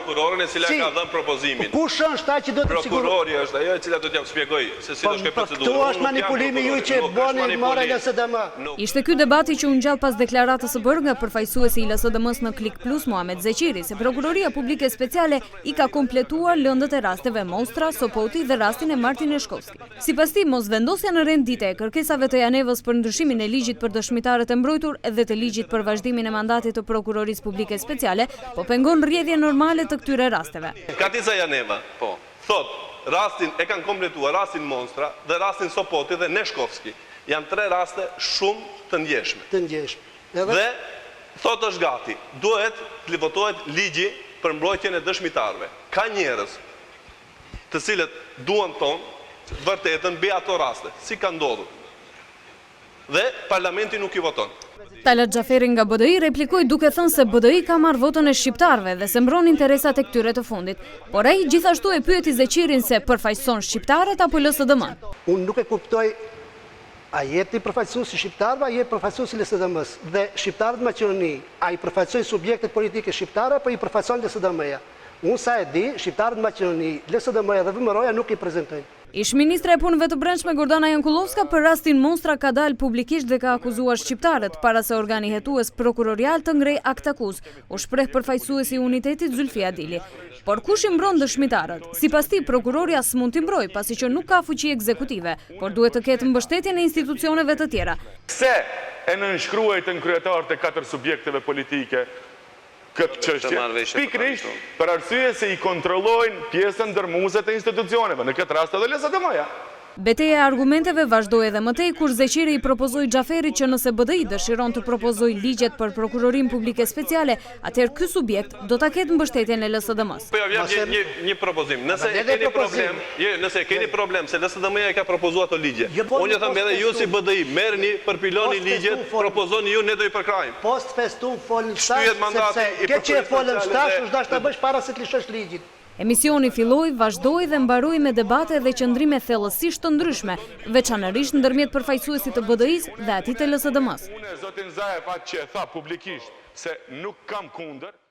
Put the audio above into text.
prokurorën e cila ka dhënë propozimin. Kush është ai që do të sigurojë? Prokurori është ajo e cila do t'ja shpjegoj se si do shkoj procedura. Këtu është manipulimi ju që bëni morë LSDM. Ishte ky debati që u ngjall pas deklaratës së bërë nga përfaqësuesi i LSDM-s në Klik Plus Muhamet Zeqiri, se Prokuroria Publike Speciale i ka kompletuar lëndët e rasteve Mostra, Sopoti dhe rastin e Martin Neshkovski. Sipas tij, mosvendosja në rendite e kërkesave të Janevës për ndryshimin e ligjit për dëshmitarët e mbrojtur dhe të ligjit për vazhdimin e mandatit të Prokurorisë Publike Speciale, po pengon rrjedhje normale të këtyre rasteve. Katica Janeva, thot, rastin e kanë kompletuar rastin Mostra dhe rastin Sopoti dhe Neshkovski. Janë 3 raste shumë të ndjeshme. Dhe thot është gati, duhet të votohet ligji për mbrojtjen e dëshmitarëve. Ka njerëz të cilët duan tonë vërtetën bëj ato raste, si ka ndodhur. Dhe parlamenti nuk i voton. Talat Xhaferi nga BDI replikoi duke thënë se BDI ka marrë votën e shqiptarëve dhe se mbron interesat e këtyre të fundit. Por ai gjithashtu e pyeti Zeqirin se përfaqëson shqiptarët apo LSDM-n. Unë nuk e kuptoj, a jeti përfaqësues i shqiptarëve, a jeti përfaqësues i LSDM-s? Dhe shqiptarët në Maqedoni, a i përfaqësojnë subjektet politike shqiptare apo i përfaqëson LSDM-ja? Unë sa e di, shqiptarët në Maqedoni, LSDM-ja dhe VMRO-ja nuk i prezantojnë. Ish-ministra e punëve të brendshme Gordana Jankullovska për rastin Mostra ka dalë publikisht dhe ka akuzuar shqiptarët para se organi hetues prokurorial të ngrej akt akuz, u shpreh përfaqësuesi i unitetit Zulfi Adili. Por kush i mbron dëshmitarët? Sipas tij, prokuroria s'mund t'i mbrojë pasi që nuk ka fuqi ekzekutive, por duhet të ketë mbështetjen e institucioneve të tjera. Pse e nënshkruajtën kryetarët e 4 subjekteve politike këtë çështje, pikërisht për arsye se i kontrollojnë pjesën ndërmuese të institucioneve, në këtë rast edhe LSDM-ja. Betejë e argumenteve vazhdoi edhe mëtej kur Zeqiri i propozoi Xhaferit që nëse BDI dëshiron të propozojë ligjet për Prokurorinë Publike Speciale, atëherë ky subjekt do ta ketë mbështetjen e LSDM-s. Po ja vjen një propozim. Nëse keni problem se LSDM-ja i ka propozuar ato ligje. Unë them edhe ju si BDI, merrni, përpiloni ligjet, propozoni ju, ne do i përkrajmë. Post festum folën shtash, sepse ke që e folën shtash, është dash ta bësh para se të lëshosh ligjin. Emisioni filloi, vazhdoi dhe mbaroi me debate dhe qëndrime thellësisht të ndryshme, veçanërisht ndërmjet përfaqësuesit të BDI-s dhe atij të LSDM-s. Unë zotin Zaev atë që e tha publikisht se nuk kam kundër